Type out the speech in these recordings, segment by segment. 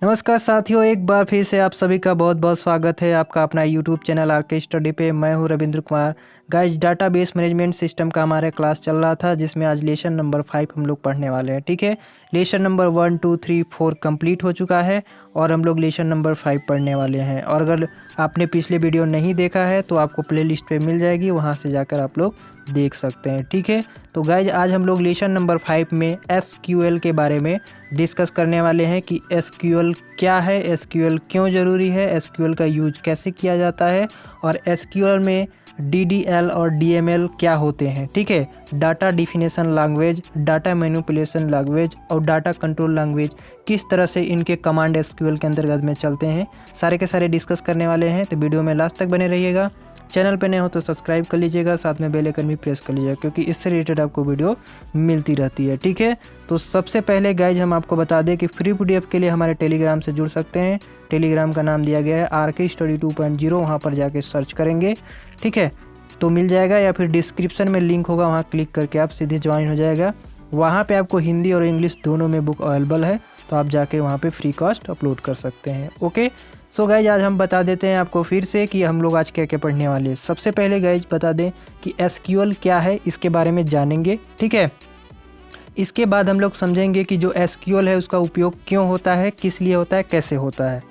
नमस्कार साथियों, एक बार फिर से आप सभी का बहुत बहुत स्वागत है आपका अपना यूट्यूब चैनल आरके स्टडी पे। मैं हूं Ravindra Kumar. Guys, database management system का हमारा क्लास चल रहा था जिसमें आज लेसन नंबर 5 हम लोग पढ़ने वाले हैं। ठीक है, लेसन नंबर 1, 2, 3, 4 कंप्लीट हो चुका है और हम लोग लेसन नंबर 5 पढ़ने वाले हैं। और अगर आपने पिछले वीडियो नहीं देखा है तो आपको प्ले लिस्ट पर मिल जाएगी, वहाँ से जाकर आप लोग देख सकते हैं। ठीक है, तो गाइज आज हम लोग लेसन नंबर 5 में एसक्यूएल के बारे में डिस्कस करने वाले हैं कि एसक्यूएल क्या है, एसक्यूएल क्यों ज़रूरी है, एसक्यूएल का यूज कैसे किया जाता है और एसक्यूएल में डीडीएल और डीएमएल क्या होते हैं। ठीक है, data definition language, data manipulation language और डाटा कंट्रोल लैंग्वेज किस तरह से इनके कमांड एसक्यूएल के अंतर्गत में चलते हैं, सारे के सारे डिस्कस करने वाले हैं। तो वीडियो में लास्ट तक बने रहिएगा। चैनल पे नए हो तो सब्सक्राइब कर लीजिएगा, साथ में बेल आइकन भी प्रेस कर लीजिएगा क्योंकि इससे रिलेटेड आपको वीडियो मिलती रहती है। ठीक है, तो सबसे पहले गाइज हम आपको बता दें कि फ्री पीडीएफ के लिए हमारे टेलीग्राम से जुड़ सकते हैं। टेलीग्राम का नाम दिया गया है आरके स्टडी 2.0, वहाँ पर जाके सर्च करेंगे। ठीक है, तो मिल जाएगा या फिर डिस्क्रिप्शन में लिंक होगा, वहाँ क्लिक करके आप सीधे ज्वाइन हो जाएगा। वहाँ पे आपको हिंदी और इंग्लिश दोनों में बुक अवेलेबल है, तो आप जाके वहाँ पे फ्री कॉस्ट अपलोड कर सकते हैं। ओके, सो गाइज आज हम बता देते हैं आपको फिर से कि हम लोग आज क्या क्या पढ़ने वाले हैं। सबसे पहले गाइज बता दें कि एसक्यूएल क्या है, इसके बारे में जानेंगे। ठीक है, इसके बाद हम लोग समझेंगे कि जो एसक्यूएल है उसका उपयोग क्यों होता है, किस लिए होता है, कैसे होता है।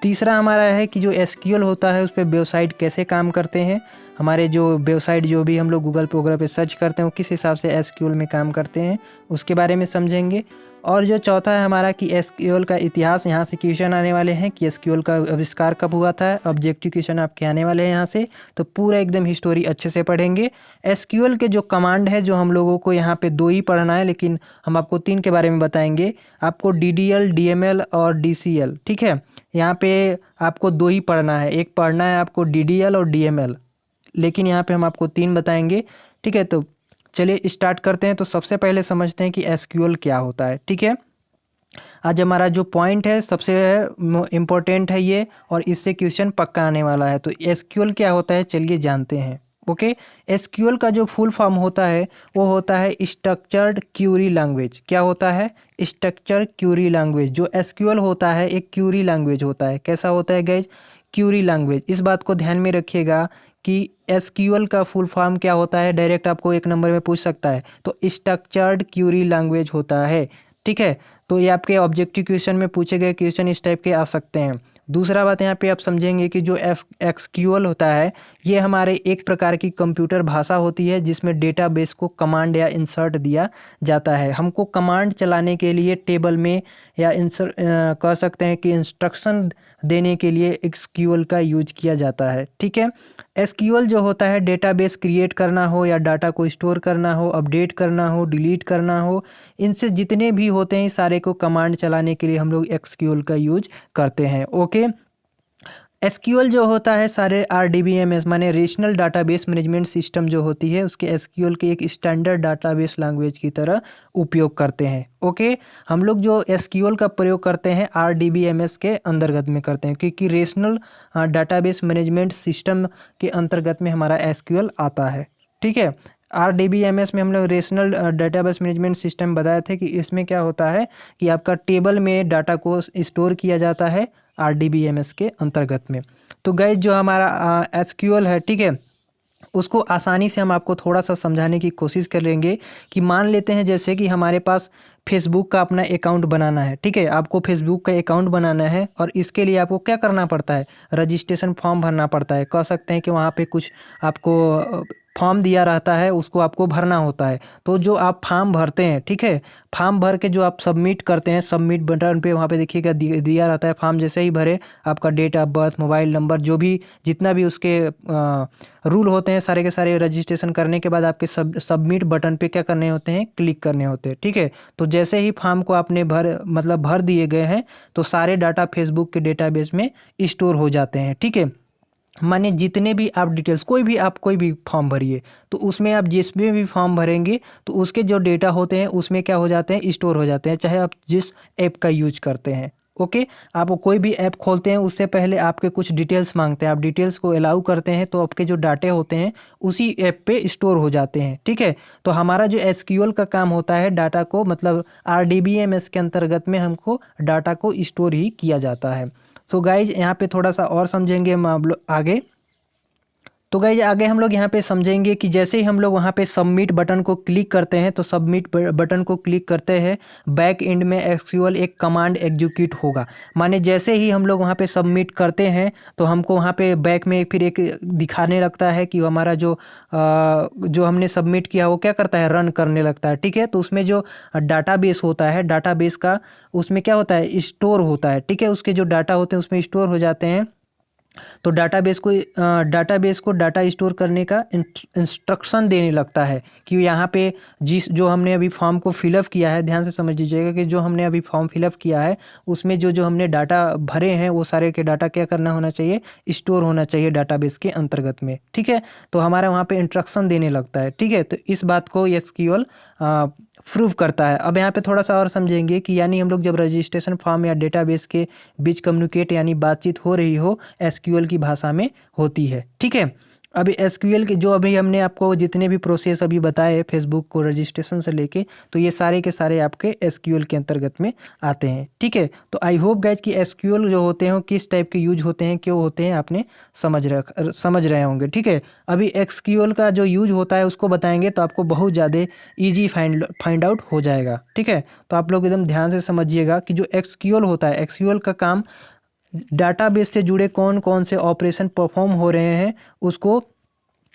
तीसरा हमारा है कि जो एसक्यूएल होता है उस पर वेबसाइट कैसे काम करते हैं, हमारे जो वेबसाइट जो भी हम लोग गूगल पे वगैरह पे सर्च करते हैं वो किस हिसाब से एसक्यूएल में काम करते हैं, उसके बारे में समझेंगे। और जो चौथा है हमारा कि एसक्यूएल का इतिहास, यहाँ से क्वेश्चन आने वाले हैं कि एसक्यूएल का आविष्कार कब हुआ था, ऑब्जेक्टिव क्वेश्चन आपके आने वाले हैं यहाँ से, तो पूरा एकदम हिस्टोरी अच्छे से पढ़ेंगे। एसक्यूएल के जो कमांड है जो हम लोगों को यहाँ पे 2 ही पढ़ना है, लेकिन हम आपको 3 के बारे में बताएंगे। आपको डीडीएल, डीएमएल और डीसीएल। ठीक है, यहाँ पे आपको 2 ही पढ़ना है, एक पढ़ना है आपको डीडीएल और डीएमएल, लेकिन यहाँ पे हम आपको 3 बताएंगे। ठीक है, तो चलिए स्टार्ट करते हैं। तो सबसे पहले समझते हैं कि एसक्यूएल क्या होता है। ठीक है, आज हमारा जो पॉइंट है सबसे इम्पोर्टेंट है ये, और इससे क्वेश्चन पक्का आने वाला है। तो एसक्यूएल क्या होता है चलिए जानते हैं। ओके, एसक्यूएल का जो फुल फॉर्म होता है वो होता है स्ट्रक्चर्ड क्यूरी लैंग्वेज। क्या होता है? Structure Curie language. जो एसक्यूएल होता है एक क्यूरी लैंग्वेज होता है। कैसा होता है गाइज? Curie language. इस बात को ध्यान में रखिएगा कि एसक्यूएल का फुल फॉर्म क्या होता है, डायरेक्ट आपको 1 नंबर में पूछ सकता है। तो स्ट्रक्चर्ड क्यूरी लैंग्वेज होता है। ठीक है, तो ये आपके ऑब्जेक्टिव क्वेश्चन में पूछे गए क्वेश्चन इस टाइप के आ सकते हैं। दूसरा बात यहाँ पे आप समझेंगे कि जो एक्सक्यूएल होता है ये हमारे एक प्रकार की कंप्यूटर भाषा होती है जिसमें डेटाबेस को कमांड या इंसर्ट दिया जाता है। हमको कमांड चलाने के लिए टेबल में या इंसर्ट कह सकते हैं कि इंस्ट्रक्शन देने के लिए एसक्यूएल का यूज किया जाता है। ठीक है, एसक्यूएल जो होता है डेटाबेस क्रिएट करना हो या डाटा को स्टोर करना हो, अपडेट करना हो, डिलीट करना हो, इनसे जितने भी होते हैं सारे को कमांड चलाने के लिए हम लोग एसक्यूएल का यूज करते हैं। ओके, एसक्यूएल जो होता है सारे आरडीबीएमएस माने रीजनल डाटाबेस मैनेजमेंट सिस्टम जो होती है उसके एसक्यूएल के एक स्टैंडर्ड डाटाबेस लैंग्वेज की तरह उपयोग करते हैं। ओके, हम लोग जो एसक्यूएल का प्रयोग करते हैं आरडीबीएमएस के अंतर्गत में करते हैं क्योंकि रीजनल डाटाबेस मैनेजमेंट सिस्टम के अंतर्गत में हमारा एसक्यूएल आता है। ठीक है, आरडीबीएमएस में हम लोग रीजनल डाटाबेस मैनेजमेंट सिस्टम बताए थे कि इसमें क्या होता है कि आपका टेबल में डाटा को स्टोर किया जाता है आरडीबीएमएस के अंतर्गत में। तो गाइस जो हमारा एसक्यूएल है, ठीक है, उसको आसानी से हम आपको थोड़ा सा समझाने की कोशिश करेंगे कि मान लेते हैं जैसे कि हमारे पास फेसबुक का अपना अकाउंट बनाना है। ठीक है, आपको फेसबुक का अकाउंट बनाना है और इसके लिए आपको क्या करना पड़ता है? रजिस्ट्रेशन फॉर्म भरना पड़ता है। कह सकते हैं कि वहाँ पे कुछ आपको फॉर्म दिया रहता है, उसको आपको भरना होता है। तो जो आप फॉर्म भरते हैं, ठीक है, फॉर्म भर के जो आप सबमिट करते हैं, सबमिट बटन पे वहाँ पे देखिएगा दिया रहता है। फॉर्म जैसे ही भरे आपका date of birth, mobile number, जो भी जितना भी उसके रूल होते हैं सारे के सारे रजिस्ट्रेशन करने के बाद आपके सबमिट बटन पे क्या करने होते हैं? क्लिक करने होते हैं। ठीक है, तो जैसे ही फॉर्म को आपने भर दिए गए हैं तो सारे डाटा फेसबुक के डेटाबेस में स्टोर हो जाते हैं। ठीक है, माने जितने भी आप डिटेल्स कोई भी फॉर्म भरिए तो उसमें आप जिसमें भी फॉर्म भरेंगे तो उसके जो डेटा होते हैं उसमें क्या हो जाते हैं? स्टोर हो जाते हैं, चाहे आप जिस ऐप का यूज करते हैं। ओके, आप कोई भी ऐप खोलते हैं उससे पहले आपके कुछ डिटेल्स मांगते हैं, आप डिटेल्स को अलाउ करते हैं तो आपके जो डाटे होते हैं उसी ऐप पे स्टोर हो जाते हैं। ठीक है, तो हमारा जो एसक्यूएल का काम होता है डाटा को मतलब आरडीबीएमएस के अंतर्गत में हमको डाटा को स्टोर ही किया जाता है। सो गाइज यहाँ पे थोड़ा सा और समझेंगे हम आप लोग आगे। तो गाइज आगे हम लोग यहाँ पे समझेंगे कि जैसे ही हम लोग वहाँ पे सबमिट बटन को क्लिक करते हैं तो सबमिट बटन को क्लिक करते हैं बैक एंड में एसक्यूएल एक कमांड एग्जीक्यूट होगा। माने जैसे ही हम लोग वहाँ पे सबमिट करते हैं तो हमको वहाँ पे बैक में फिर एक दिखाने लगता है कि हमारा जो हमने सबमिट किया वो क्या करता है, रन करने लगता है। ठीक है, तो उसमें जो डाटाबेस होता है, डाटाबेस का उसमें क्या होता है, स्टोर होता है। ठीक है, उसके जो डाटा होते हैं उसमें स्टोर हो जाते हैं। तो डाटाबेस को डाटा स्टोर करने का इंस्ट्रक्शन देने लगता है कि यहाँ पे जो हमने अभी फॉर्म को फिलअप किया है, ध्यान से समझ लीजिएगा कि जो हमने अभी फॉर्म फिलअप किया है उसमें जो हमने डाटा भरे हैं वो सारे के डाटा क्या करना होना चाहिए, स्टोर होना चाहिए डाटाबेस के अंतर्गत में। ठीक है, तो हमारा वहाँ पे इंस्ट्रक्शन देने लगता है। ठीक है, तो इस बात को एसक्यूएल प्रूव करता है। अब यहाँ पे थोड़ा सा और समझेंगे कि यानी हम लोग जब रजिस्ट्रेशन फॉर्म या डेटाबेस के बीच कम्युनिकेट यानी बातचीत हो रही हो एसक्यूएल की भाषा में होती है। ठीक है, अभी एसक्यूएल के जो अभी हमने आपको जितने भी प्रोसेस अभी बताए फेसबुक को रजिस्ट्रेशन से लेके, तो ये सारे के सारे आपके एसक्यूएल के अंतर्गत में आते हैं। ठीक है, तो आई होप गाइज कि एसक्यूएल जो होते हैं किस टाइप के यूज होते हैं, क्यों होते हैं, आपने समझ रहे होंगे। ठीक है, अभी एसक्यूएल का जो यूज होता है उसको बताएंगे तो आपको बहुत ज़्यादा ईजी फाइंड आउट हो जाएगा। ठीक है, तो आप लोग एकदम ध्यान से समझिएगा कि जो एसक्यूएल होता है, एसक्यूएल का काम डाटाबेस से जुड़े कौन कौन से ऑपरेशन परफॉर्म हो रहे हैं, उसको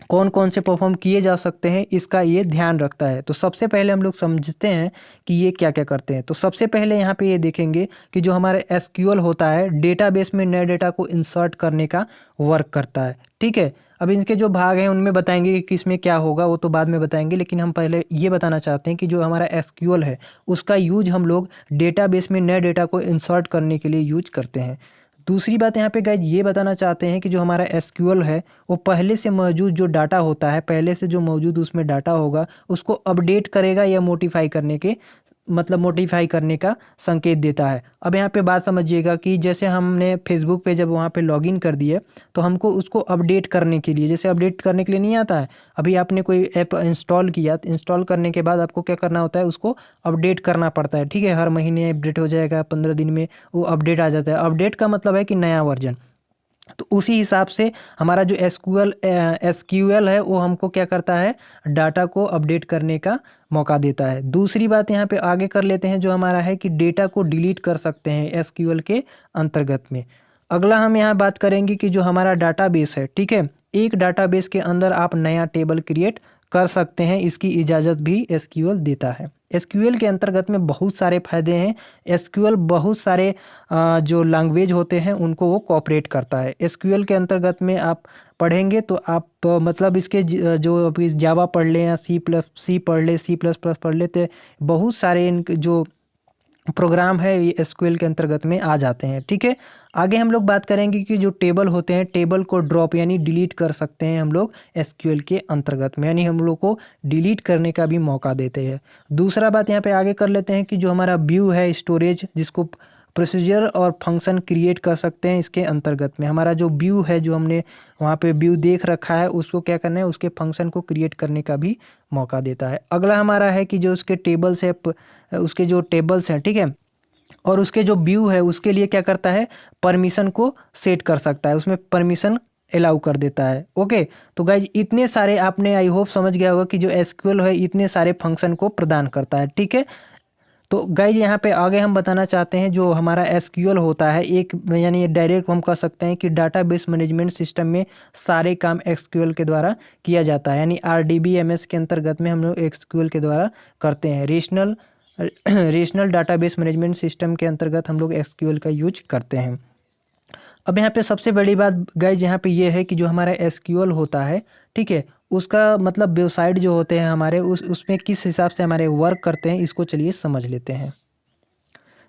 कौन कौन से परफॉर्म किए जा सकते हैं, इसका ये ध्यान रखता है। तो सबसे पहले हम लोग समझते हैं कि ये क्या क्या करते हैं। तो सबसे पहले यहाँ पे ये देखेंगे कि जो हमारा एसक्यूएल होता है डेटाबेस में नए डेटा को इंसर्ट करने का वर्क करता है। ठीक है, अब इनके जो भाग हैं उनमें बताएंगे कि किस में क्या होगा, वो तो बाद में बताएंगे, लेकिन हम पहले ये बताना चाहते हैं कि जो हमारा एसक्यूएल है उसका यूज हम लोग डेटाबेस में नए डेटा को इंसर्ट करने के लिए यूज करते हैं। दूसरी बात यहाँ पे गाइज ये बताना चाहते हैं कि जो हमारा एसक्यूएल है वो पहले से मौजूद जो डाटा होता है, पहले से जो मौजूद उसमें डाटा होगा उसको अपडेट करेगा या मोडिफाई करने का संकेत देता है। अब यहाँ पे बात समझिएगा कि जैसे हमने फेसबुक पे जब वहाँ पे लॉगिन कर दिए तो हमको उसको अपडेट करने के लिए, जैसे अपडेट करने के लिए नहीं आता है, अभी आपने कोई ऐप इंस्टॉल किया तो इंस्टॉल करने के बाद आपको क्या करना होता है, उसको अपडेट करना पड़ता है। ठीक है, हर महीने अपडेट हो जाएगा, 15 दिन में वो अपडेट आ जाता है। अपडेट का मतलब है कि नया वर्जन। तो उसी हिसाब से हमारा जो एसक्यूएल है वो हमको क्या करता है, डाटा को अपडेट करने का मौका देता है। दूसरी बात यहाँ पे आगे कर लेते हैं जो हमारा है कि डेटा को डिलीट कर सकते हैं एसक्यूएल के अंतर्गत में। अगला हम यहाँ बात करेंगे कि जो हमारा डाटाबेस है, ठीक है, एक डाटाबेस के अंदर आप नया टेबल क्रिएट कर सकते हैं, इसकी इजाज़त भी एसक्यूएल देता है। एसक्यूएल के अंतर्गत में बहुत सारे फ़ायदे हैं। एसक्यूएल बहुत सारे जो लैंग्वेज होते हैं उनको वो कोऑपरेट करता है। एसक्यूएल के अंतर्गत में आप पढ़ेंगे तो आप मतलब इसके जो अभी जावा पढ़ लें या सी पढ़ ले, सी प्लस प्लस पढ़ लेते, बहुत सारे इनके जो प्रोग्राम है ये एसक्यूएल के अंतर्गत में आ जाते हैं। ठीक है, आगे हम लोग बात करेंगे कि जो टेबल होते हैं, टेबल को ड्रॉप यानी डिलीट कर सकते हैं हम लोग एसक्यूएल के अंतर्गत में, यानी हम लोग को डिलीट करने का भी मौका देते हैं। दूसरा बात यहाँ पे आगे कर लेते हैं कि जो हमारा व्यू है, स्टोरेज, जिसको प्रोसीजर और फंक्शन क्रिएट कर सकते हैं इसके अंतर्गत में। हमारा जो व्यू है, जो हमने वहाँ पे व्यू देख रखा है, उसको क्या करना है, उसके फंक्शन को क्रिएट करने का भी मौका देता है। अगला हमारा है कि जो उसके टेबल्स है, उसके जो टेबल्स हैं, ठीक है, और उसके जो व्यू है उसके लिए क्या करता है, परमिशन को सेट कर सकता है, उसमें परमिशन अलाउ कर देता है। ओके, तो गाइज इतने सारे आपने आई होप समझ गया होगा कि जो एसक्यूएल है इतने सारे फंक्शन को प्रदान करता है। ठीक है, तो गाइज यहाँ पे आगे हम बताना चाहते हैं जो हमारा एसक्यूएल होता है एक, यानी डायरेक्ट हम कह सकते हैं कि डाटाबेस मैनेजमेंट सिस्टम में सारे काम एसक्यूएल के द्वारा किया जाता है, यानी आरडीबीएमएस के अंतर्गत में हम लोग एसक्यूएल के द्वारा करते हैं। रेशनल डाटाबेस मैनेजमेंट सिस्टम के अंतर्गत हम लोग एसक्यूएल का यूज करते हैं। अब यहाँ पे सबसे बड़ी बात गाइज यहाँ पे ये है कि जो हमारा एसक्यूएल होता है, ठीक है, उसका मतलब वेबसाइट जो होते हैं हमारे उसमें किस हिसाब से हमारे वर्क करते हैं, इसको चलिए समझ लेते हैं।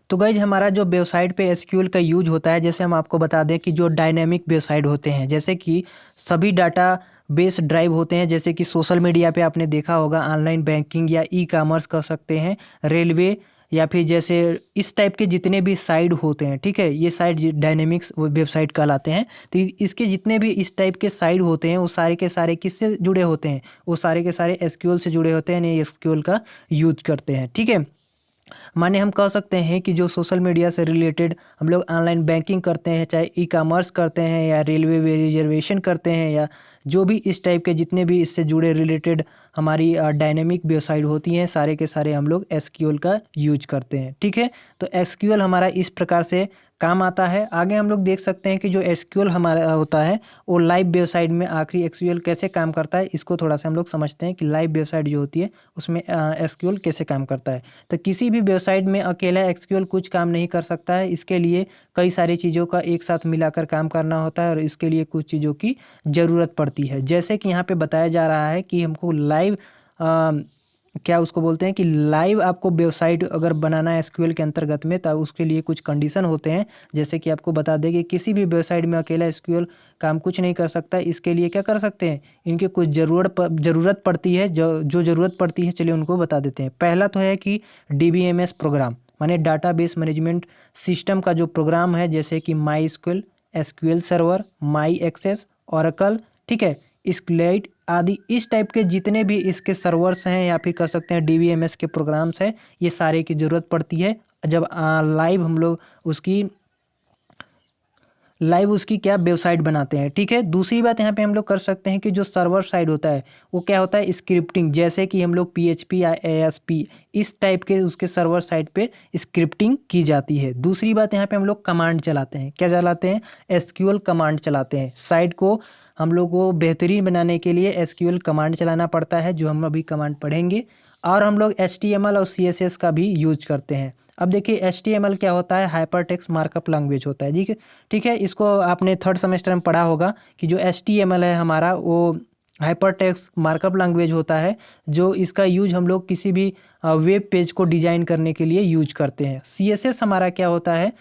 तो गाइज हमारा जो वेबसाइट पे एसक्यूएल का यूज होता है, जैसे हम आपको बता दें कि जो डायनेमिक वेबसाइट होते हैं, जैसे कि सभी डाटा बेस ड्राइव होते हैं, जैसे कि सोशल मीडिया पे आपने देखा होगा, ऑनलाइन बैंकिंग या ई कॉमर्स कर सकते हैं, रेलवे या फिर जैसे इस टाइप के जितने भी साइट होते हैं, ठीक है, ये साइट डायनेमिक्स वेबसाइट कहलाते हैं। तो इसके जितने भी इस टाइप के साइट होते हैं वो सारे के सारे किससे जुड़े होते हैं, वो सारे के सारे एसक्यूएल से जुड़े होते हैं, यानी एसक्यूएल का यूज करते हैं, ठीक है। माने हम कह सकते हैं कि जो सोशल मीडिया से रिलेटेड हम लोग ऑनलाइन बैंकिंग करते हैं, चाहे ई कॉमर्स करते हैं या रेलवे रिजर्वेशन करते हैं, या जो भी इस टाइप के जितने भी इससे जुड़े रिलेटेड हमारी डायनेमिक वेबसाइट होती हैं, सारे के सारे हम लोग एसक्यूएल का यूज करते हैं, ठीक है। तो एसक्यूएल हमारा इस प्रकार से काम आता है। आगे हम लोग देख सकते हैं कि जो एसक्यूएल हमारा होता है वो लाइव वेबसाइट में आखिरी एसक्यूएल कैसे काम करता है, इसको थोड़ा सा हम लोग समझते हैं कि लाइव वेबसाइट जो होती है उसमें एसक्यूएल कैसे काम करता है। तो किसी भी वेबसाइट में अकेला एसक्यूएल कुछ काम नहीं कर सकता है, इसके लिए कई सारी चीज़ों का एक साथ मिलाकर काम करना होता है और इसके लिए कुछ चीज़ों की ज़रूरत पड़ती है। जैसे कि यहाँ पे बताया जा रहा है कि हमको लाइव क्या उसको बोलते हैं कि लाइव आपको वेबसाइट अगर बनाना है एसक्यूएल के अंतर्गत में, तब उसके लिए कुछ कंडीशन होते हैं। जैसे कि आपको बता दें कि किसी भी वेबसाइट में अकेला एसक्यूएल काम कुछ नहीं कर सकता। इसके लिए क्या कर सकते हैं, इनके कुछ ज़रूरत पड़ती है, जो ज़रूरत पड़ती है चलिए उनको बता देते हैं। पहला तो है कि DBMS प्रोग्राम, माने डाटाबेस मैनेजमेंट सिस्टम का जो प्रोग्राम है, जैसे कि my SQL, SQL server, my access, Oracle, ठीक है, स्क्लेट आदि इस टाइप के जितने भी इसके सर्वर्स हैं या फिर कह सकते हैं DBMS के प्रोग्राम्स हैं, ये सारे की ज़रूरत पड़ती है जब लाइव हम लोग उसकी क्या वेबसाइट बनाते हैं, ठीक है। दूसरी बात यहाँ पे हम लोग कर सकते हैं कि जो सर्वर साइड होता है वो क्या होता है, स्क्रिप्टिंग, जैसे कि हम लोग PHP या ASP इस टाइप के उसके सर्वर साइड पे स्क्रिप्टिंग की जाती है। दूसरी बात यहाँ पे हम लोग कमांड चलाते हैं, क्या चलाते हैं, एसक्यूएल कमांड चलाते हैं। साइट को हम लोग को बेहतरीन बनाने के लिए एसक्यूएल कमांड चलाना पड़ता है, जो हम अभी कमांड पढ़ेंगे। और हम लोग HTML और CSS का भी यूज करते हैं। अब देखिए HTML क्या होता है, हाइपरटेक्स्ट मार्कअप लैंग्वेज होता है, ठीक है। इसको आपने थर्ड सेमेस्टर में पढ़ा होगा कि जो HTML है हमारा वो हाइपरटेक्स्ट मार्कअप लैंग्वेज होता है, जो इसका यूज हम लोग किसी भी वेब पेज को डिजाइन करने के लिए यूज करते हैं। CSS हमारा क्या होता है,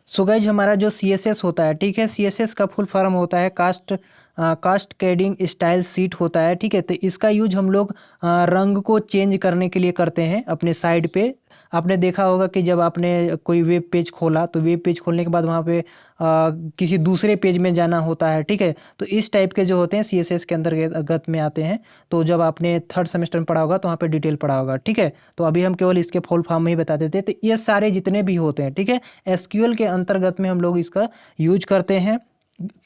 सो गाइज हमारा जो CSS होता है, ठीक है, CSS का फुल फॉर्म होता है कास्ट कैडिंग स्टाइल सीट होता है, ठीक है। तो इसका यूज हम लोग रंग को चेंज करने के लिए करते हैं अपने साइड पे। आपने देखा होगा कि जब आपने कोई वेब पेज खोला तो वेब पेज खोलने के बाद वहाँ पे किसी दूसरे पेज में जाना होता है, ठीक है। तो इस टाइप के जो होते हैं CSS के अंतर्गत में आते हैं। तो जब आपने थर्ड सेमेस्टर में पढ़ा होगा तो वहाँ पे डिटेल पढ़ा होगा, ठीक है। तो अभी हम केवल इसके फुल फॉर्म में ही बता देते हैं। तो ये सारे जितने भी होते हैं, ठीक है, एसक्यूएल के अंतर्गत में हम लोग इसका यूज करते हैं,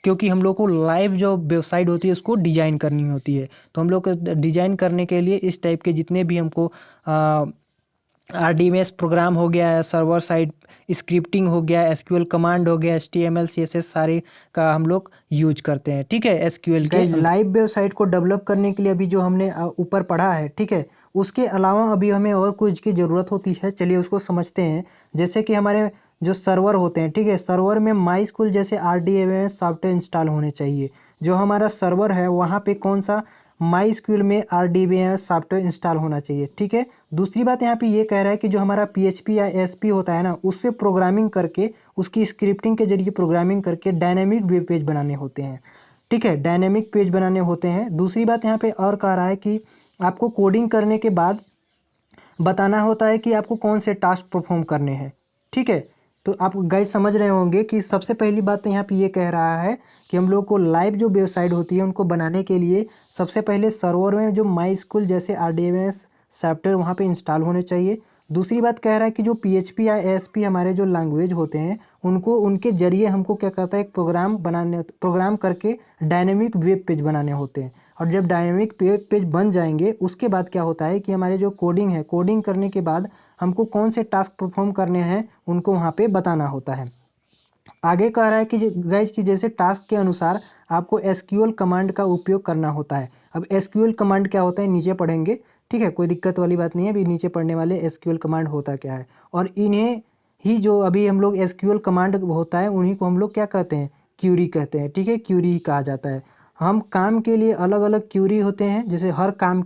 क्योंकि हम लोग को लाइव जो वेबसाइट होती है उसको डिजाइन करनी होती है। तो हम लोग को डिजाइन करने के लिए इस टाइप के जितने भी हमको RDMS प्रोग्राम हो गया, सर्वर साइड स्क्रिप्टिंग हो गया, एसक्यूएल कमांड हो गया, HTML CSS सारे का हम लोग यूज करते हैं, ठीक है, एसक्यूएल के लाइव वेबसाइट को डेवलप करने के लिए अभी जो हमने ऊपर पढ़ा है, ठीक है, उसके अलावा अभी हमें और कुछ की ज़रूरत होती है। चलिए उसको समझते हैं। जैसे कि हमारे जो सर्वर होते हैं, ठीक है, सर्वर में MySQL जैसे RDMS सॉफ्टवेयर इंस्टॉल होने चाहिए। जो हमारा सर्वर है वहाँ पे कौन सा, MySQL में RDBMS सॉफ्टवेयर इंस्टॉल होना चाहिए, ठीक है। दूसरी बात यहाँ पे ये कह रहा है कि जो हमारा PHP या ASP होता है ना, उससे प्रोग्रामिंग करके उसकी स्क्रिप्टिंग के जरिए प्रोग्रामिंग करके डायनेमिक वेब पेज बनाने होते हैं, ठीक है, डायनेमिक पेज बनाने होते हैं। दूसरी बात यहाँ पे और कह रहा है कि आपको कोडिंग करने के बाद बताना होता है कि आपको कौन से टास्क परफॉर्म करने हैं, ठीक है। तो आप गाइस समझ रहे होंगे कि सबसे पहली बात तो यहाँ पे ये कह रहा है कि हम लोग को लाइव जो वेबसाइट होती है उनको बनाने के लिए सबसे पहले सर्वर में जो MySQL जैसे RDMS सॉफ्टवेयर वहाँ पे इंस्टॉल होने चाहिए। दूसरी बात कह रहा है कि जो PHP या ASP हमारे जो लैंग्वेज होते हैं उनको उनके जरिए हमको क्या करता है, एक प्रोग्राम करके डायनेमिक वेब पेज बनाने होते हैं। और जब डायनेमिक वेब पेज बन जाएंगे उसके बाद क्या होता है कि हमारे जो कोडिंग है, कोडिंग करने के बाद हमको कौन से टास्क परफॉर्म करने हैं उनको वहाँ पे बताना होता है। आगे कह रहा है कि गाइस कि जैसे टास्क के अनुसार आपको SQL कमांड का उपयोग करना होता है। अब SQL कमांड क्या होता है नीचे पढ़ेंगे, ठीक है, कोई दिक्कत वाली बात नहीं है। अभी नीचे पढ़ने वाले SQL कमांड होता क्या है, और इन्हें ही जो अभी हम लोग SQL कमांड होता है उन्हीं को हम लोग क्या कहते हैं, क्यूरी कहते हैं, ठीक है, क्यूरी ही कहा जाता है। हम काम के लिए अलग अलग क्यूरी होते हैं, जैसे हर काम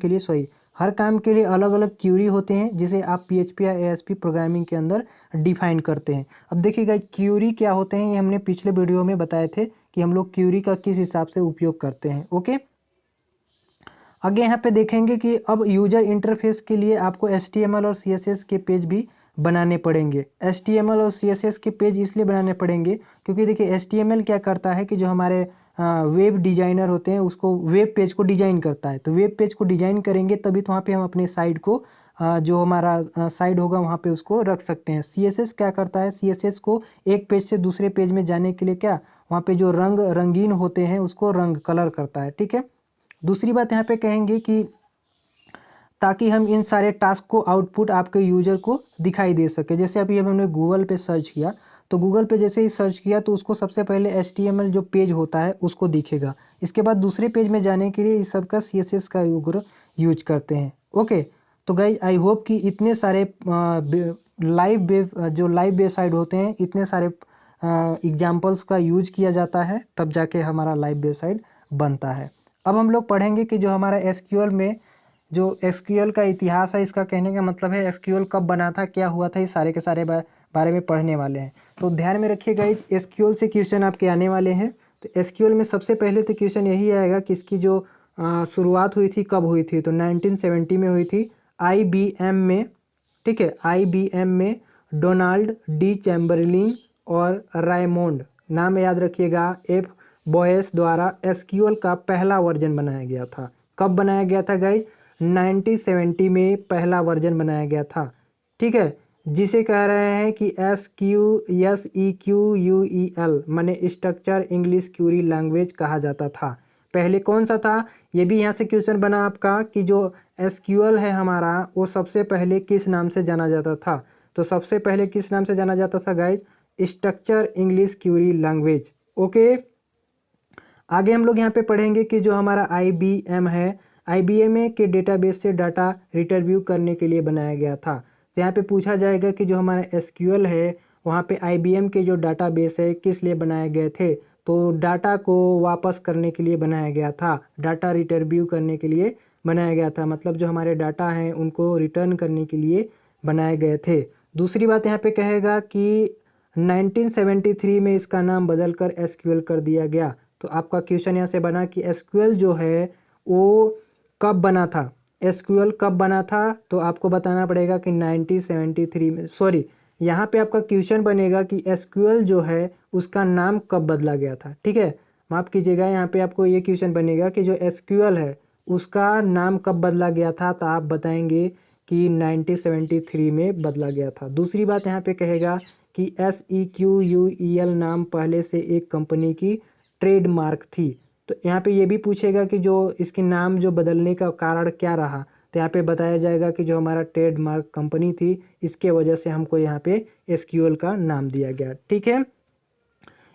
के लिए अलग अलग क्यूरी होते हैं, जिसे आप PHP या ASP प्रोग्रामिंग के अंदर डिफाइन करते हैं। अब देखिएगा क्यूरी क्या होते हैं, ये हमने पिछले वीडियो में बताए थे कि हम लोग क्यूरी का किस हिसाब से उपयोग करते हैं, ओके। आगे यहाँ पे देखेंगे कि अब यूजर इंटरफेस के लिए आपको HTML और CSS के पेज भी बनाने पड़ेंगे। HTML और CSS के पेज इसलिए बनाने पड़ेंगे क्योंकि देखिए HTML क्या करता है कि जो हमारे वेब डिज़ाइनर होते हैं उसको वेब पेज को डिज़ाइन करता है। तो वेब पेज को डिज़ाइन करेंगे तभी तो वहाँ पे हम अपनी साइट को जो हमारा साइट होगा वहाँ पे उसको रख सकते हैं। CSS क्या करता है, CSS को एक पेज से दूसरे पेज में जाने के लिए क्या वहाँ पे जो रंगीन होते हैं उसको कलर करता है। ठीक है। दूसरी बात यहाँ पे कहेंगे कि ताकि हम इन सारे टास्क को आउटपुट आपके यूजर को दिखाई दे सके। जैसे अभी हमने गूगल पे सर्च किया तो गूगल पे जैसे ही सर्च किया तो उसको सबसे पहले HTML जो पेज होता है उसको दिखेगा। इसके बाद दूसरे पेज में जाने के लिए इस सब का CSS का यूज करते हैं। ओके, तो गाइज आई होप कि इतने सारे जो लाइव वेबसाइट होते हैं इतने सारे एग्जाम्पल्स का यूज किया जाता है तब जाके हमारा लाइव वेबसाइट बनता है। अब हम लोग पढ़ेंगे कि जो हमारा SQL में जो SQL का इतिहास है, इसका कहने का मतलब है SQL कब बना था, क्या हुआ था, इस सारे के सारे बारे में पढ़ने वाले हैं। तो ध्यान में रखिएगा SQL से क्वेश्चन आपके आने वाले हैं। तो SQL में सबसे पहले तो क्वेश्चन यही आएगा कि इसकी जो शुरुआत हुई थी कब हुई थी, तो 1970 में हुई थी IBM में। ठीक है, IBM में डोनाल्ड डी चैम्बरलिन और रायमोंड, नाम याद रखिएगा, F बॉयस द्वारा SQL का पहला वर्जन बनाया गया था। कब बनाया गया था गाइज? 1970 में पहला वर्जन बनाया गया था। ठीक है, जिसे कह रहे हैं कि SQL माने स्ट्रक्चर इंग्लिश क्यूरी लैंग्वेज कहा जाता था। पहले कौन सा था, ये भी यहाँ से क्वेश्चन बना आपका कि जो SQL है हमारा वो सबसे पहले किस नाम से जाना जाता था। तो सबसे पहले किस नाम से जाना जाता था guys? Structure English Curie language. Okay, आगे हम लोग यहाँ पे पढ़ेंगे कि जो हमारा IBM है, IBM के डेटाबेस से डाटा रिट्रीव करने के लिए बनाया गया था। तो यहाँ पे पूछा जाएगा कि जो हमारा SQL है वहाँ पे IBM के जो डाटाबेस है किस लिए बनाए गए थे। तो डाटा को वापस करने के लिए बनाया गया था, डाटा रिट्रीव करने के लिए बनाया गया था, मतलब जो हमारे डाटा हैं उनको रिटर्न करने के लिए बनाए गए थे। दूसरी बात यहाँ पे कहेगा कि 1973 में इसका नाम बदल कर SQL कर दिया गया। तो आपका क्वेश्चन यहाँ से बना कि SQL जो है वो कब बना था, SQL कब बना था, तो आपको बताना पड़ेगा कि 1973 में। सॉरी, यहाँ पे आपका क्वेश्चन बनेगा कि SQL जो है उसका नाम कब बदला गया था। ठीक है, माफ़ कीजिएगा, यहाँ पे आपको ये क्वेश्चन बनेगा कि जो SQL है उसका नाम कब बदला गया था, तो आप बताएंगे कि 1973 में बदला गया था। दूसरी बात यहाँ पे कहेगा कि SEQUEL नाम पहले से एक कंपनी की ट्रेडमार्क थी। तो यहाँ पे ये भी पूछेगा कि जो इसके नाम जो बदलने का कारण क्या रहा, तो यहाँ पे बताया जाएगा कि जो हमारा ट्रेडमार्क कंपनी थी इसके वजह से हमको यहाँ पे SQL का नाम दिया गया। ठीक है,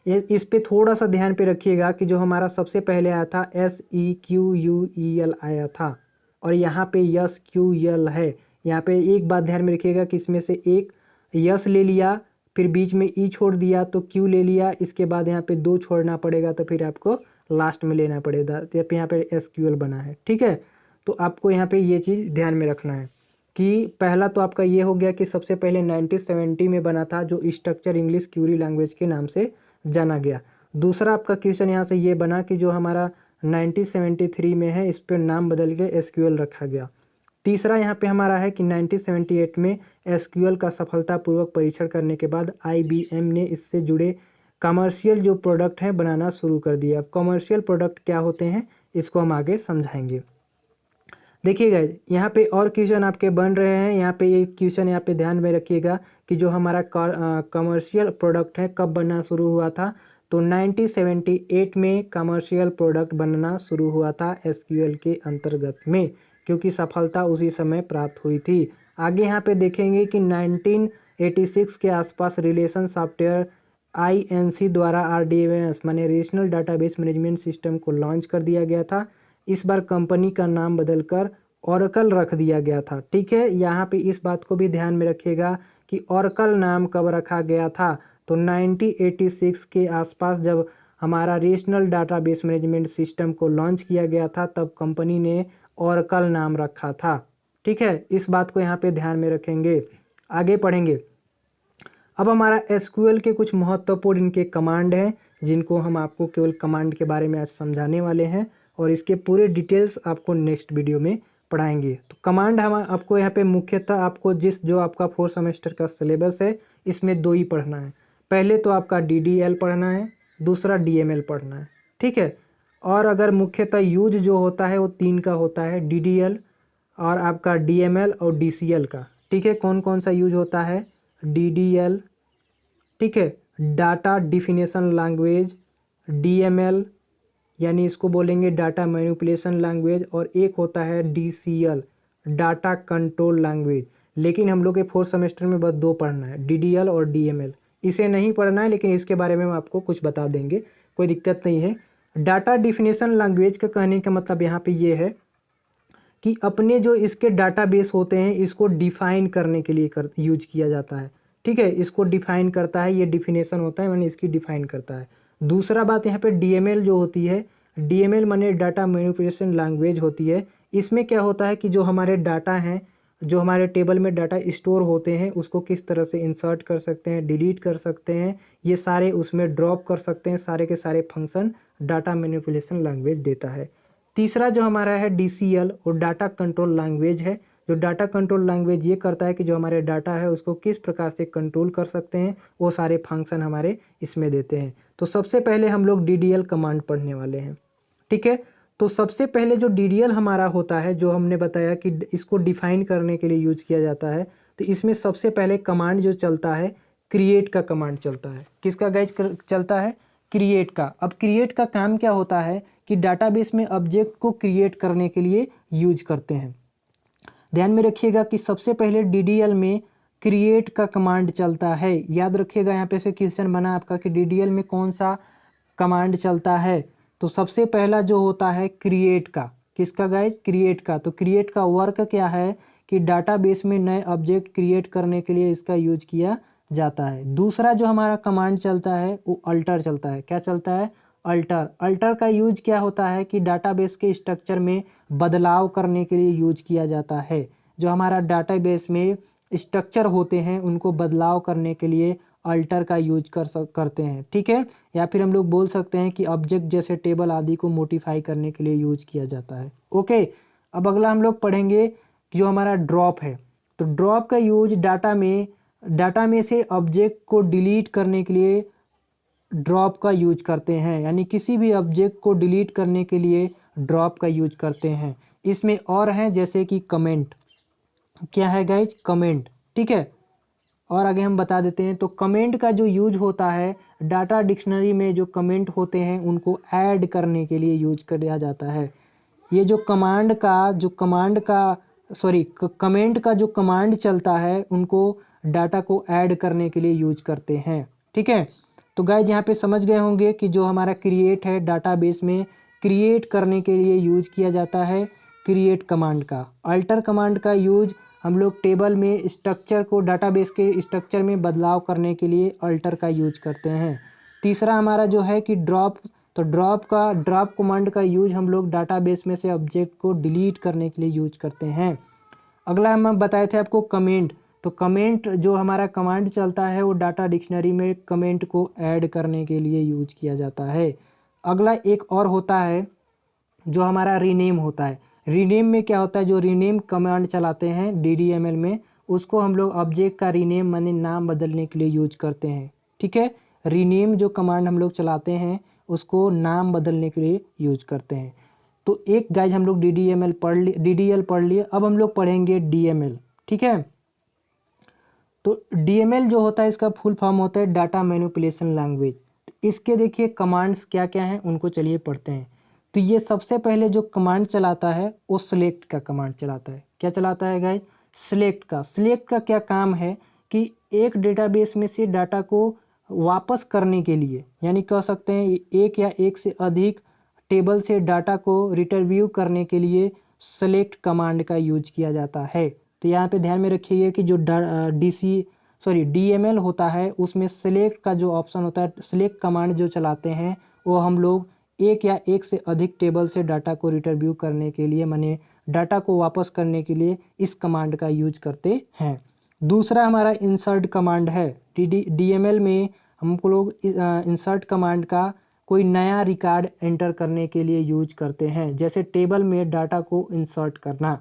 इस पे थोड़ा सा ध्यान पे रखिएगा कि जो हमारा सबसे पहले आया था SEQUEL आया था और यहाँ पे SQL है। यहाँ पे एक बात ध्यान में रखिएगा कि इसमें से एक यस ले लिया, फिर बीच में ई छोड़ दिया तो क्यू ले लिया, इसके बाद यहाँ पे दो छोड़ना पड़ेगा तो फिर आपको लास्ट में लेना पड़ेगा। तो यहाँ पे SQL बना है। ठीक है, तो आपको यहाँ पे ये चीज़ ध्यान में रखना है कि पहला तो आपका ये हो गया कि सबसे पहले 1970 में बना था जो स्ट्रक्चर इंग्लिश क्यूरी लैंग्वेज के नाम से जाना गया। दूसरा आपका क्वेश्चन यहाँ से ये बना कि जो हमारा 1973 में है इस पर नाम बदल के SQL रखा गया। तीसरा यहाँ पे हमारा है कि 1978 में SQL का सफलतापूर्वक परीक्षण करने के बाद IBM ने इससे जुड़े कमर्शियल जो प्रोडक्ट हैं बनाना शुरू कर दिया। अब कमर्शियल प्रोडक्ट क्या होते हैं इसको हम आगे समझाएंगे। देखिएगा यहाँ पे और क्वेश्चन आपके बन रहे हैं। यहाँ पे एक क्वेश्चन यहाँ पे ध्यान में रखिएगा कि जो हमारा कमर्शियल प्रोडक्ट है कब बनना शुरू हुआ था, तो 1978 में कमर्शियल प्रोडक्ट बनना शुरू हुआ था SQL के अंतर्गत में, क्योंकि सफलता उसी समय प्राप्त हुई थी। आगे यहाँ पे देखेंगे कि 1986 के आसपास रिलेशन सॉफ्टवेयर INC द्वारा RDMS माने रीजनल डाटाबेस मैनेजमेंट सिस्टम को लॉन्च कर दिया गया था। इस बार कंपनी का नाम बदलकर ओरेकल रख दिया गया था। ठीक है, यहाँ पे इस बात को भी ध्यान में रखिएगा कि ओरेकल नाम कब रखा गया था, तो 1986 के आसपास जब हमारा रीजनल डाटाबेस मैनेजमेंट सिस्टम को लॉन्च किया गया था तब कंपनी ने ओरेकल नाम रखा था। ठीक है, इस बात को यहाँ पे ध्यान में रखेंगे। आगे पढ़ेंगे। अब हमारा SQL के कुछ महत्वपूर्ण इनके कमांड हैं जिनको हम आपको केवल कमांड के बारे में आज समझाने वाले हैं और इसके पूरे डिटेल्स आपको नेक्स्ट वीडियो में पढ़ाएंगे। तो कमांड हम आपको यहाँ पे मुख्यतः आपको जो आपका 4 सेमेस्टर का सिलेबस है इसमें 2 ही पढ़ना है। पहले तो आपका DDL पढ़ना है, दूसरा DML पढ़ना है, ठीक है। और अगर मुख्यतः यूज जो होता है वो 3 का होता है, DDL और आपका DML और DCL का, ठीक है। कौन कौन सा यूज होता है? DDL, ठीक है, डाटा डिफिनेशन लैंग्वेज, DML यानी इसको बोलेंगे डाटा मैनिपुलेशन लैंग्वेज, और एक होता है DCL, डाटा कंट्रोल लैंग्वेज। लेकिन हम लोग के 4 सेमेस्टर में बस 2 पढ़ना है, DDL और DML। इसे नहीं पढ़ना है, लेकिन इसके बारे में हम आपको कुछ बता देंगे, कोई दिक्कत नहीं है। डाटा डिफिनेशन लैंग्वेज का कहने का मतलब यहाँ पे ये है कि अपने जो इसके डाटाबेस होते हैं इसको डिफाइन करने के लिए यूज किया जाता है, ठीक है। इसको डिफाइन करता है, ये डिफिनेशन होता है, मैंने इसकी डिफाइन करता है। दूसरा बात यहाँ पे DML जो होती है, DML माने डाटा मैनिपुलेशन लैंग्वेज होती है। इसमें क्या होता है कि जो हमारे डाटा हैं, जो हमारे टेबल में डाटा स्टोर होते हैं, उसको किस तरह से इंसर्ट कर सकते हैं, डिलीट कर सकते हैं, ये सारे उसमें ड्रॉप कर सकते हैं, सारे के सारे फंक्शन डाटा मैनिपुलेशन लैंग्वेज देता है। तीसरा जो हमारा है DCL, और डाटा कंट्रोल लैंग्वेज है। जो डाटा कंट्रोल लैंग्वेज ये करता है कि जो हमारे डाटा है उसको किस प्रकार से कंट्रोल कर सकते हैं, वो सारे फंक्शन हमारे इसमें देते हैं। तो सबसे पहले हम लोग DDL कमांड पढ़ने वाले हैं, ठीक है। तो सबसे पहले जो DDL हमारा होता है, जो हमने बताया कि इसको डिफाइन करने के लिए यूज किया जाता है, तो इसमें सबसे पहले कमांड जो चलता है, क्रिएट का कमांड चलता है। किसका गाइज चलता है? क्रिएट का। अब क्रिएट का काम क्या होता है कि डाटाबेस में ऑब्जेक्ट को क्रिएट करने के लिए यूज करते हैं। ध्यान में रखिएगा कि सबसे पहले DDL में क्रिएट का कमांड चलता है। याद रखिएगा, यहाँ पे से क्वेश्चन बना आपका कि DDL में कौन सा कमांड चलता है। तो सबसे पहला जो होता है क्रिएट का। किसका गाइज? क्रिएट का। तो क्रिएट का वर्क क्या है कि डाटाबेस में नए ऑब्जेक्ट क्रिएट करने के लिए इसका यूज किया जाता है। दूसरा जो हमारा कमांड चलता है वो अल्टर चलता है। क्या चलता है? अल्टर। अल्टर का यूज क्या होता है कि डाटाबेस के स्ट्रक्चर में बदलाव करने के लिए यूज किया जाता है। जो हमारा डाटाबेस में स्ट्रक्चर होते हैं उनको बदलाव करने के लिए अल्टर का यूज करते हैं, ठीक है। या फिर हम लोग बोल सकते हैं कि ऑब्जेक्ट जैसे टेबल आदि को मोडिफाई करने के लिए यूज किया जाता है। ओके, अब अगला हम लोग पढ़ेंगे कि जो हमारा ड्रॉप है। तो ड्रॉप का यूज डाटा में से ऑब्जेक्ट को डिलीट करने के लिए ड्रॉप का यूज करते हैं। यानी किसी भी ऑब्जेक्ट को डिलीट करने के लिए ड्रॉप का यूज करते हैं। इसमें और हैं जैसे कि कमेंट। क्या है गाइज? कमेंट, ठीक है। और आगे हम बता देते हैं। तो कमेंट का जो यूज होता है, डाटा डिक्शनरी में जो कमेंट होते हैं उनको ऐड करने के लिए यूज किया जाता है। ये जो कमेंट का जो कमांड चलता है उनको डाटा को ऐड करने के लिए यूज करते हैं, ठीक है। तो गाइज यहाँ पे समझ गए होंगे कि जो हमारा क्रिएट है डाटाबेस में क्रिएट करने के लिए यूज किया जाता है क्रिएट कमांड का। अल्टर कमांड का यूज हम लोग टेबल में स्ट्रक्चर को, डाटाबेस के स्ट्रक्चर में बदलाव करने के लिए अल्टर का यूज करते हैं। तीसरा हमारा जो है कि ड्रॉप। तो ड्रॉप कमांड का यूज हम लोग डाटाबेस में से ऑब्जेक्ट को डिलीट करने के लिए यूज करते हैं। अगला हम बताए थे आपको कमेंट। तो कमेंट जो हमारा कमांड चलता है वो डाटा डिक्शनरी में कमेंट को ऐड करने के लिए यूज किया जाता है। अगला एक और होता है जो हमारा रीनेम होता है। रीनेम में क्या होता है? जो रीनेम कमांड चलाते हैं DDML में, उसको हम लोग ऑब्जेक्ट का रीनेम माने नाम बदलने के लिए यूज करते हैं, ठीक है। रीनेम जो कमांड हम लोग चलाते हैं उसको नाम बदलने के लिए यूज करते हैं। तो एक गाइज हम लोग DDL पढ़ लिए। अब हम लोग पढ़ेंगे DML, ठीक है। तो DML जो होता है इसका फुल फॉर्म होता है डाटा मैनिपुलेशन लैंग्वेज। इसके देखिए कमांड्स क्या क्या हैं उनको चलिए पढ़ते हैं। तो ये सबसे पहले जो कमांड चलाता है वो सिलेक्ट का कमांड चलाता है। क्या चलाता है गाइस? सिलेक्ट का। सिलेक्ट का क्या काम है कि एक डेटाबेस में से डाटा को वापस करने के लिए, यानी कह सकते हैं एक या एक से अधिक टेबल से डाटा को रिट्रीव करने के लिए सेलेक्ट कमांड का यूज किया जाता है। तो यहाँ पे ध्यान में रखिए कि जो DML होता है उसमें सेलेक्ट का जो ऑप्शन होता है, सेलेक्ट कमांड जो चलाते हैं वो हम लोग एक या एक से अधिक टेबल से डाटा को रिट्रीव करने के लिए, माने डाटा को वापस करने के लिए इस कमांड का यूज करते हैं। दूसरा हमारा इंसर्ट कमांड है। DML में हमको लोग इंसर्ट कमांड का कोई नया रिकॉर्ड एंटर करने के लिए यूज करते हैं, जैसे टेबल में डाटा को इंसर्ट करना,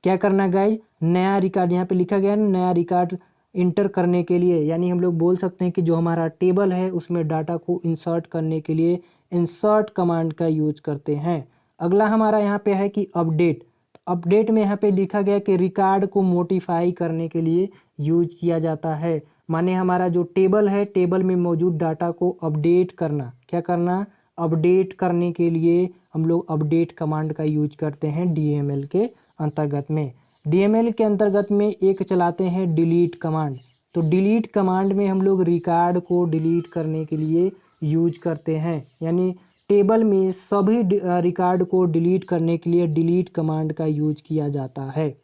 क्या करना गाइज, नया रिकॉर्ड यहाँ पे लिखा गया है ना, नया रिकॉर्ड इंटर करने के लिए, यानी हम लोग बोल सकते हैं कि जो हमारा टेबल है उसमें डाटा को इंसर्ट करने के लिए इंसर्ट कमांड का यूज करते हैं। अगला हमारा यहाँ पे है कि अपडेट। अपडेट में यहाँ पे लिखा गया कि रिकॉर्ड को मोडिफाई करने के लिए यूज किया जाता है। माने हमारा जो टेबल है, टेबल में मौजूद डाटा को अपडेट करना, क्या करना, अपडेट करने के लिए हम लोग अपडेट कमांड का यूज करते हैं डीएमएल के अंतर्गत में। डीएमएल के अंतर्गत में एक चलाते हैं डिलीट कमांड। तो डिलीट कमांड में हम लोग रिकॉर्ड को डिलीट करने के लिए यूज करते हैं, यानी टेबल में सभी रिकॉर्ड को डिलीट करने के लिए डिलीट कमांड का यूज किया जाता है।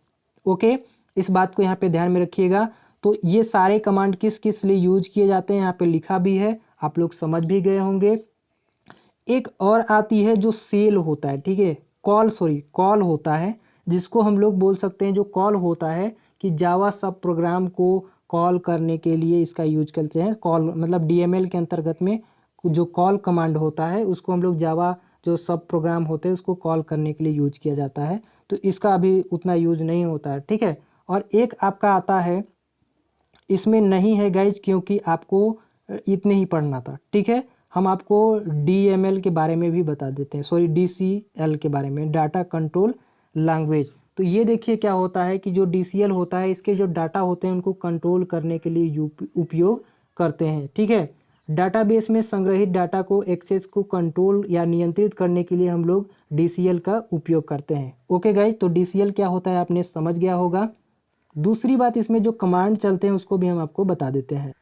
ओके, इस बात को यहाँ पे ध्यान में रखिएगा। तो ये सारे कमांड किस किस लिए यूज किए जाते हैं यहाँ पे लिखा भी है, आप लोग समझ भी गए होंगे। एक और आती है जो सेल होता है, ठीक है, कॉल होता है, जिसको हम लोग बोल सकते हैं, जो कॉल होता है कि जावा सब प्रोग्राम को कॉल करने के लिए इसका यूज करते हैं। कॉल मतलब डीएमएल के अंतर्गत में जो कॉल कमांड होता है उसको हम लोग जावा जो सब प्रोग्राम होते हैं उसको कॉल करने के लिए यूज किया जाता है। तो इसका अभी उतना यूज नहीं होता है, ठीक है। और एक आपका आता है, इसमें नहीं है गाइज क्योंकि आपको इतने ही पढ़ना था, ठीक है। हम आपको डीएमएल के बारे में भी बता देते हैं, सॉरी डीसीएल के बारे में, डाटा कंट्रोल लैंग्वेज। तो ये देखिए क्या होता है कि जो डीसीएल होता है इसके जो डाटा होते हैं उनको कंट्रोल करने के लिए उपयोग करते हैं, ठीक है। डाटाबेस में संग्रहित डाटा को एक्सेस को कंट्रोल या नियंत्रित करने के लिए हम लोग डीसीएल का उपयोग करते हैं। ओके गाइज, तो डीसीएल क्या होता है आपने समझ गया होगा। दूसरी बात, इसमें जो कमांड चलते हैं उसको भी हम आपको बता देते हैं।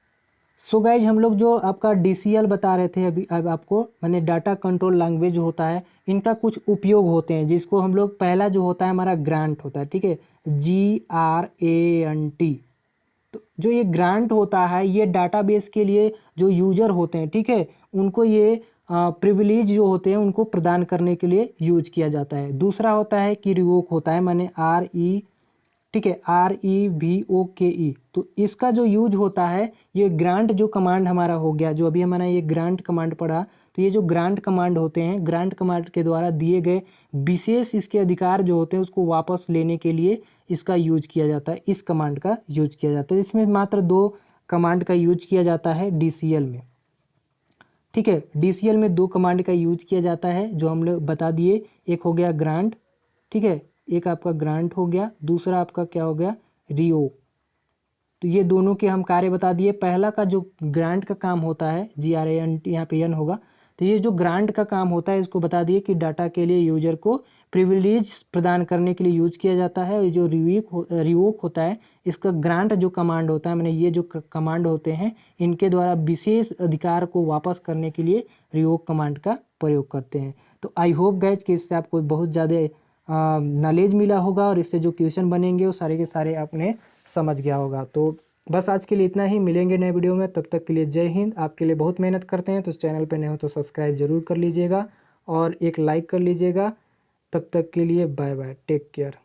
सो गाइज, हम लोग जो आपका डीसीएल बता रहे थे अभी, अब आपको मैंने डाटा कंट्रोल लैंग्वेज होता है, इनका कुछ उपयोग होते हैं, जिसको हम लोग पहला जो होता है हमारा ग्रांट होता है, ठीक है, GRANT। तो जो ये ग्रांट होता है ये डाटाबेस के लिए जो यूजर होते हैं, ठीक है, उनको ये प्रिविलेज जो होते हैं उनको प्रदान करने के लिए यूज किया जाता है। दूसरा होता है कि रिवोक होता है, माने RE, ठीक है, REVOKE। तो इसका जो यूज होता है, ये ग्रांट जो कमांड हमारा हो गया, जो अभी हमारा ये ग्रांट कमांड पढ़ा, तो ये जो ग्रांट कमांड होते हैं, ग्रांट कमांड के द्वारा दिए गए विशेष इसके अधिकार जो होते हैं उसको वापस लेने के लिए इसका यूज किया जाता है, इस कमांड का यूज किया जाता है। इसमें मात्र 2 कमांड का यूज किया जाता है डीसीएल में, ठीक है। डीसीएल में 2 कमांड का यूज किया जाता है जो हम लोग बता दिए, एक हो गया ग्रांट, ठीक है, एक आपका ग्रांट हो गया, दूसरा आपका क्या हो गया, रिओ। तो ये दोनों के हम कार्य बता दिए। पहला का जो ग्रांट का काम होता है, GRANT यहाँ पे एन होगा, तो ये जो ग्रांट का काम होता है इसको बता दिए कि डाटा के लिए यूजर को प्रिविलेज प्रदान करने के लिए यूज किया जाता है। जो रिवोक होता है, इसका ग्रांट जो कमांड होता है, मैंने ये जो कमांड होते हैं इनके द्वारा विशेष अधिकार को वापस करने के लिए रिवोक कमांड का प्रयोग करते हैं। तो आई होप गाइज कि इससे आपको बहुत ज़्यादा नॉलेज मिला होगा और इससे जो क्वेश्चन बनेंगे वो सारे के सारे आपने समझ गया होगा। तो बस आज के लिए इतना ही, मिलेंगे नए वीडियो में, तब तक के लिए जय हिंद। आपके लिए बहुत मेहनत करते हैं, तो चैनल पे नए हो तो सब्सक्राइब जरूर कर लीजिएगा और एक लाइक कर लीजिएगा। तब तक के लिए बाय बाय, टेक केयर।